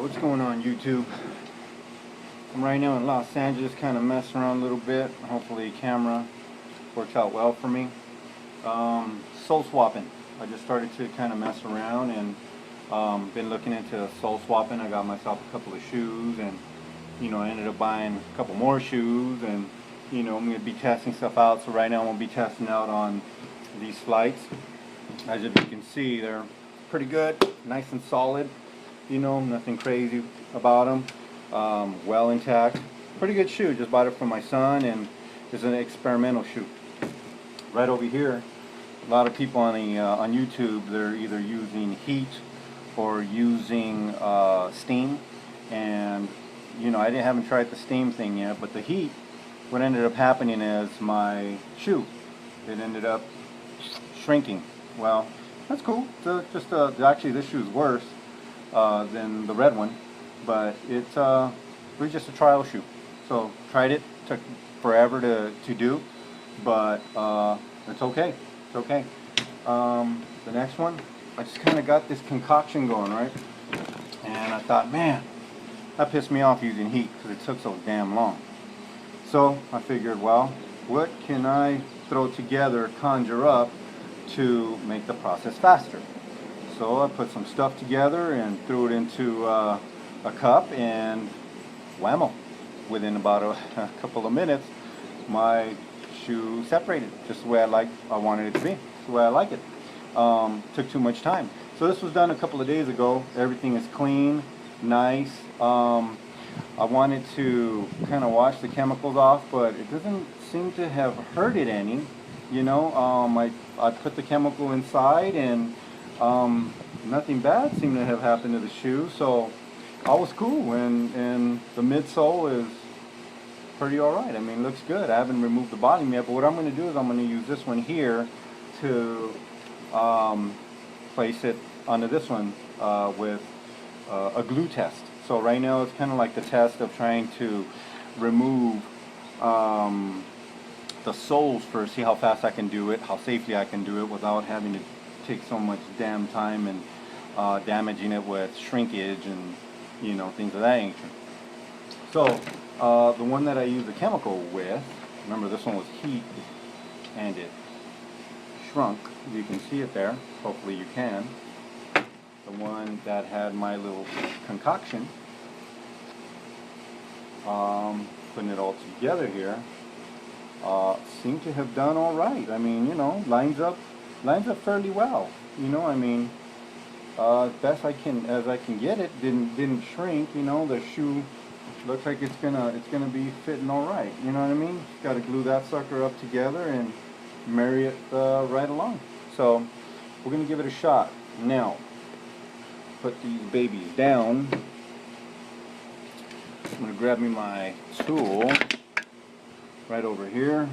What's going on, YouTube? I'm right now in Los Angeles, kind of messing around a little bit. Hopefully the camera works out well for me. Sole swapping. I just started to kind of mess around and been looking into sole swapping. I got myself a couple of shoes, and I ended up buying a couple more shoes, and I'm going to be testing stuff out. So right now I'm going to be testing out on these Flights. As you can see, they're pretty good, nice and solid. Nothing crazy about them. Well intact. Pretty good shoe. Just bought it for my son, and it's an experimental shoe. Right over here, a lot of people on YouTube, they're either using heat or using steam, and I haven't tried the steam thing yet. But the heat, what ended up happening is my shoe, it ended up shrinking. Well, that's cool. Actually, this shoe's worse than the red one, but it was just a trial shoe. So tried it, took forever to do, but it's okay. It's okay. The next one, I just kind of got this concoction going, right? And I thought, man, that pissed me off using heat because it took so damn long. So I figured, well, what can I throw together, conjure up to make the process faster? So I put some stuff together and threw it into a cup, and whammo, within about a couple of minutes, my shoe separated just the way I wanted it to be, the way I like it. Took too much time. So this was done a couple of days ago. Everything is clean, nice. I wanted to kind of wash the chemicals off, but it doesn't seem to have hurt it any. I put the chemical inside, and nothing bad seemed to have happened to the shoe, so I was cool. And the midsole is pretty alright. I mean, it looks good. I haven't removed the bottom yet, but what I'm going to do is I'm going to use this one here to place it onto this one with a glue test. So right now it's kind of like the test of trying to remove the soles first, see how fast I can do it, how safely I can do it without having to take so much damn time and damaging it with shrinkage and things of that nature. So the one that I use the chemical with, remember this one was heat and it shrunk. You can see it there, hopefully you can. The one that had my little concoction, putting it all together here, seemed to have done all right. I mean, lines up fairly well. I mean, best as I can get it. Didn't shrink. The shoe looks like it's gonna be fitting all right. You know what I mean? Got to glue that sucker up together and marry it right along. So we're gonna give it a shot. Now, put these babies down. I'm gonna grab me my tool right over here,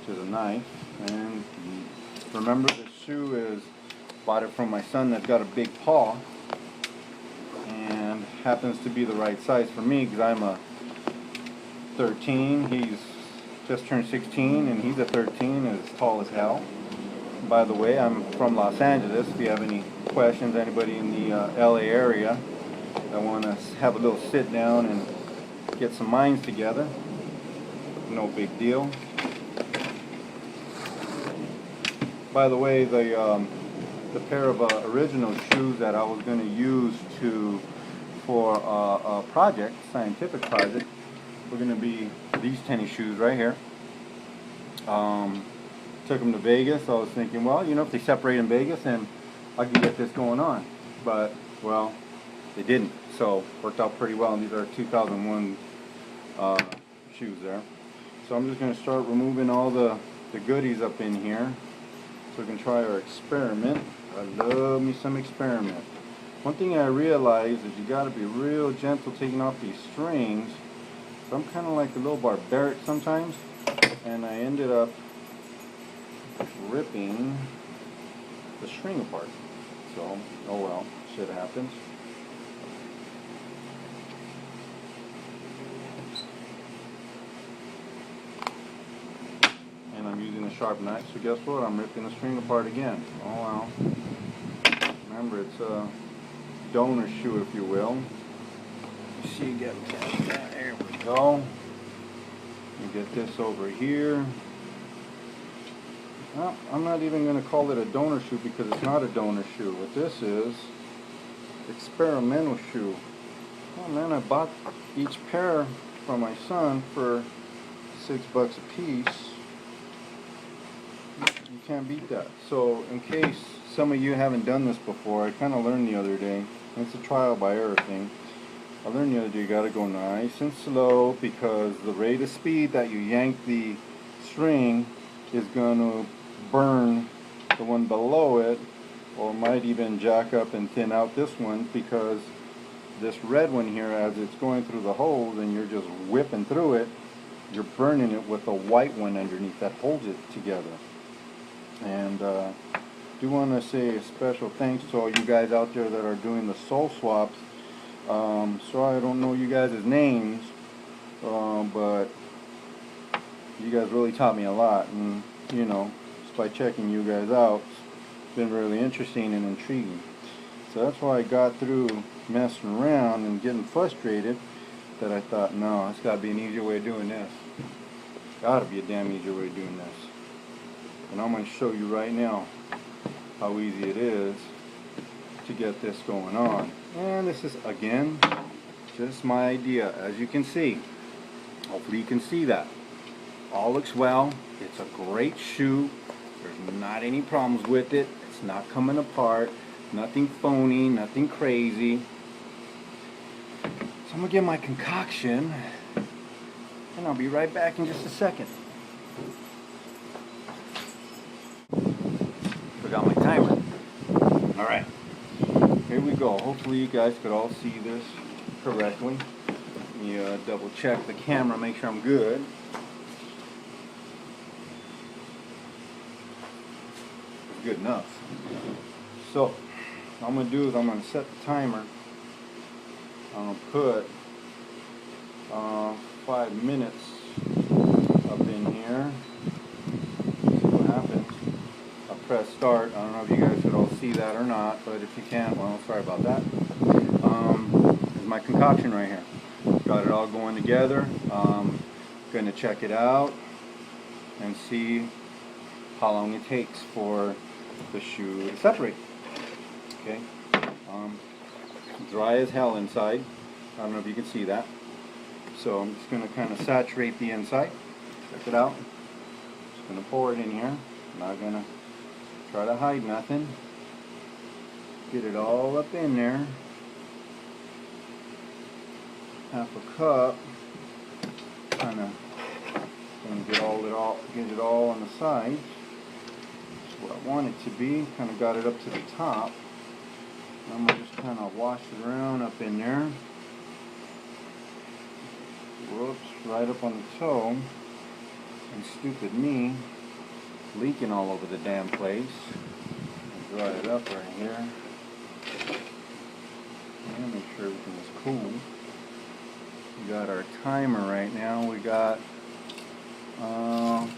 which is a knife. And remember, this shoe is, bought it from my son that's got a big paw, and happens to be the right size for me because I'm a 13. He's just turned 16, and he's a 13, and is tall as hell. By the way, I'm from Los Angeles. If you have any questions, anybody in the LA area that want to have a little sit down and get some minds together, no big deal. By the way, the pair of original shoes that I was going to use for a project, scientific project, were going to be these tennis shoes right here. Took them to Vegas. I was thinking, well, if they separate in Vegas, then I can get this going on. But, well, they didn't. So, worked out pretty well. And these are 2001 shoes there. So I'm just going to start removing all the goodies up in here so we can try our experiment. I love me some experiment. One thing I realized is you got to be real gentle taking off these strings. So I'm kind of like a little barbaric sometimes, and I ended up ripping the string apart. So, oh well, shit happens. And I'm using a sharp knife, so guess what? I'm ripping the string apart again. Oh well. Remember, it's donor shoe, if you will. See, you get that. There we go. You get this over here. Well, I'm not even going to call it a donor shoe because it's not a donor shoe. What this is, experimental shoe. Oh man, I bought each pair from my son for $6 a piece. You can't beat that. So in case some of you haven't done this before, I kind of learned the other day. It's a trial by error thing. I learned the other day you got to go nice and slow because the rate of speed that you yank the string is going to burn the one below it, or might even jack up and thin out this one, because this red one here, as it's going through the holes and you're just whipping through it, you're burning it with a white one underneath that holds it together. And do want to say a special thanks to all you guys out there that are doing the sole swaps. Sorry I don't know you guys' names, but you guys really taught me a lot, and you know, just by checking you guys out, it's been really interesting and intriguing. So that's why I got through messing around and getting frustrated, that I thought, no, it's got to be an easier way of doing this. Got to be a damn easier way of doing this. And I'm going to show you right now how easy it is to get this going on. And this is, again, just my idea. As you can see, hopefully you can see that. All looks well. It's a great shoe. There's not any problems with it. It's not coming apart. Nothing phony, nothing crazy. So I'm going to get my concoction, and I'll be right back in just a second. Forgot my timer. Alright, here we go. Hopefully you guys could all see this correctly. Let me double check the camera, make sure I'm good. Good enough. So, what I'm going to do is I'm going to set the timer. I'm going to put 5 minutes up in here. See what happens. I'll press start. I don't know if you guys could all see that or not, but if you can't, well, sorry about that. There's my concoction right here. Got it all going together. Going to check it out and see how long it takes for the shoe to separate. Okay, dry as hell inside. I don't know if you can see that. So I'm just going to kind of saturate the inside. Check it out. Just going to pour it in here. I'm not going to try to hide nothing. Get it all up in there. Half a cup. Kind of get it all on the sides. What I want it to be. Kind of got it up to the top. I'm going to just kind of wash it around up in there. Whoops, right up on the toe. And stupid me, leaking all over the damn place. I'll dry it up right here. And make sure everything is cool. We got our timer right now. We got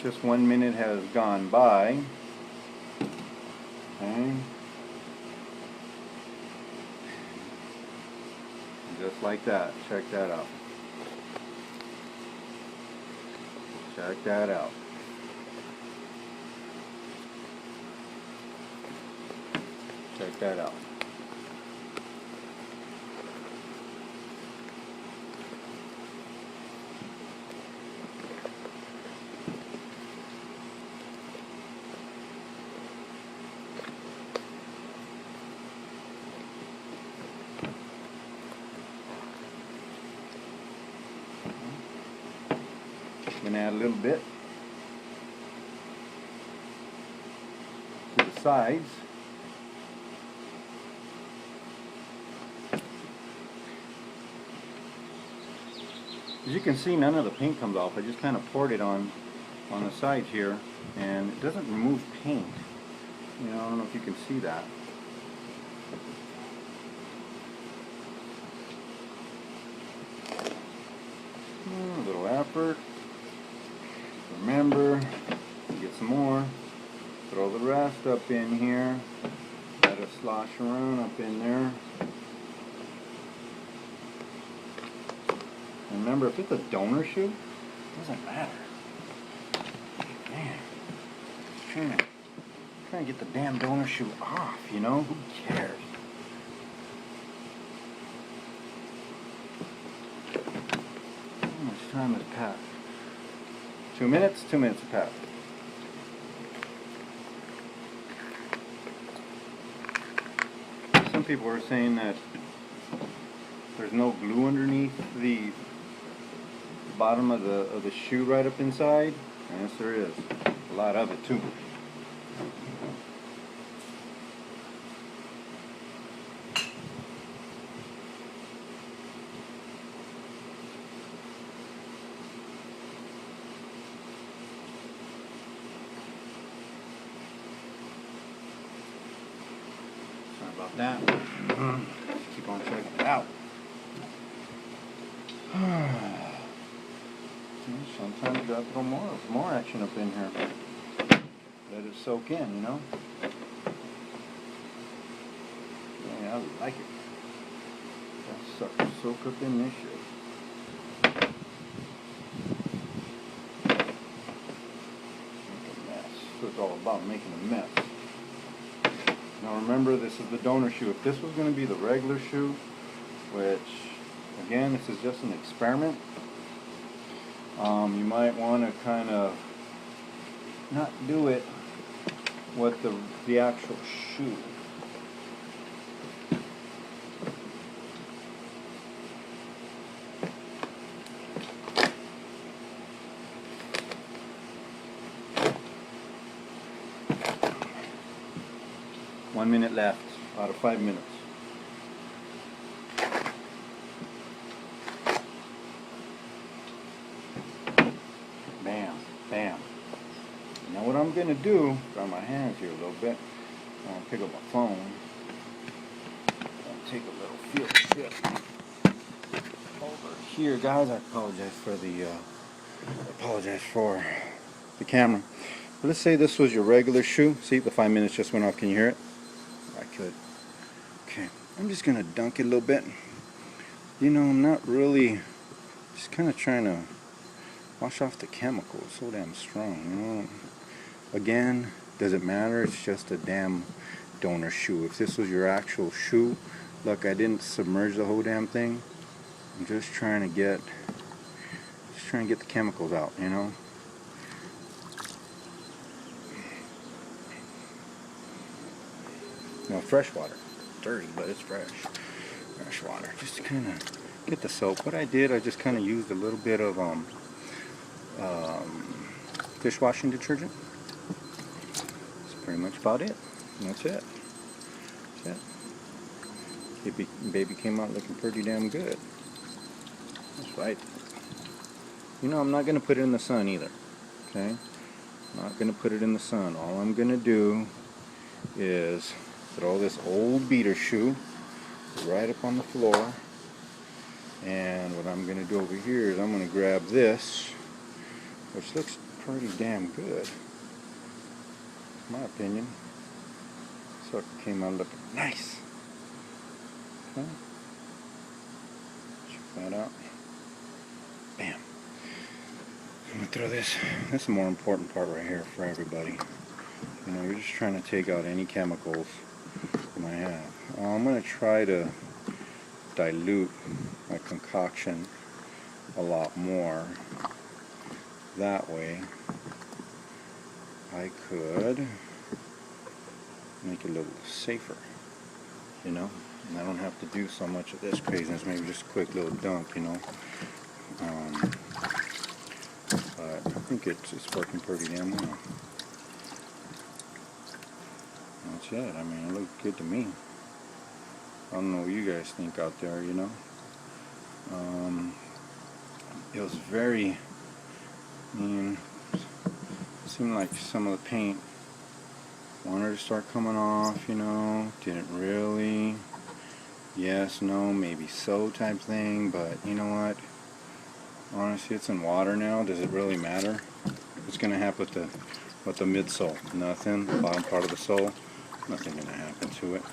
just 1 minute has gone by. Okay. Just like that. Check that out. Check that out. Check that out. Gonna add a little bit to the sides. As you can see, none of the paint comes off. I just kind of poured it on the sides here, and it doesn't remove paint. You know, I don't know if you can see that. A little effort. Remember, get some more. Throw the rest up in here. Let it slosh around up in there. Remember, if it's a donor shoe, it doesn't matter. Man, just trying to get the damn donor shoe off, you know? Who cares? How much time has passed? 2 minutes? 2 minutes have passed. Some people are saying that there's no glue underneath the bottom of the shoe right up inside. Yes, there is. A lot of it too. Sorry about that. Keep on checking it out. Sometimes you got to throw more action up in here. Let it soak in, you know? Yeah, I like it. That sucker soak up in this shit. Make a mess. That's what it's all about, making a mess. Now remember, this is the donor shoe. If this was going to be the regular shoe, which, again, this is just an experiment, you might want to kind of not do it with the actual shoe. One minute left out of 5 minutes. Bam, bam. Now what I'm going to do, grab my hands here a little bit, I'm going to pick up my phone, and take a little field trip over here. Guys, I apologize for the camera. But let's say this was your regular shoe. See, the 5 minutes just went off. Can you hear it? I could. Okay, I'm just going to dunk it a little bit. You know, I'm not really, just kind of trying to wash off the chemicals. So damn strong, you know. Again, doesn't matter. It's just a damn donor shoe. If this was your actual shoe, look, I didn't submerge the whole damn thing. I'm just trying to get the chemicals out, you know. No, fresh water. Dirty, but it's fresh. Fresh water. Just to kind of get the soap. What I did, I just kind of used a little bit of dishwashing detergent. That's pretty much about it. And that's it. That's it. Baby came out looking pretty damn good. That's right. You know, I'm not going to put it in the sun either. Okay? I'm not going to put it in the sun. All I'm going to do is throw this old beater shoe right up on the floor. And what I'm going to do over here is I'm going to grab this, which looks pretty damn good, in my opinion. Sucker came out looking nice. Okay. Check that out. Bam. I'm going to throw this. This is the more important part right here for everybody. You know, you're just trying to take out any chemicals you might have. I'm going to try to dilute my concoction a lot more. That way I could make it a little safer, you know, and I don't have to do so much of this craziness. Maybe just a quick little dunk, you know. But I think it's working pretty damn well. That's it. I mean, it looks good to me. I don't know what you guys think out there, you know. It was very, I mean, it seemed like some of the paint wanted to start coming off, you know. Didn't really. Yes, no, maybe so type thing, but you know what? Honestly, it's in water now. Does it really matter? What's going to happen with the midsole? Nothing. The bottom part of the sole, nothing going to happen to it.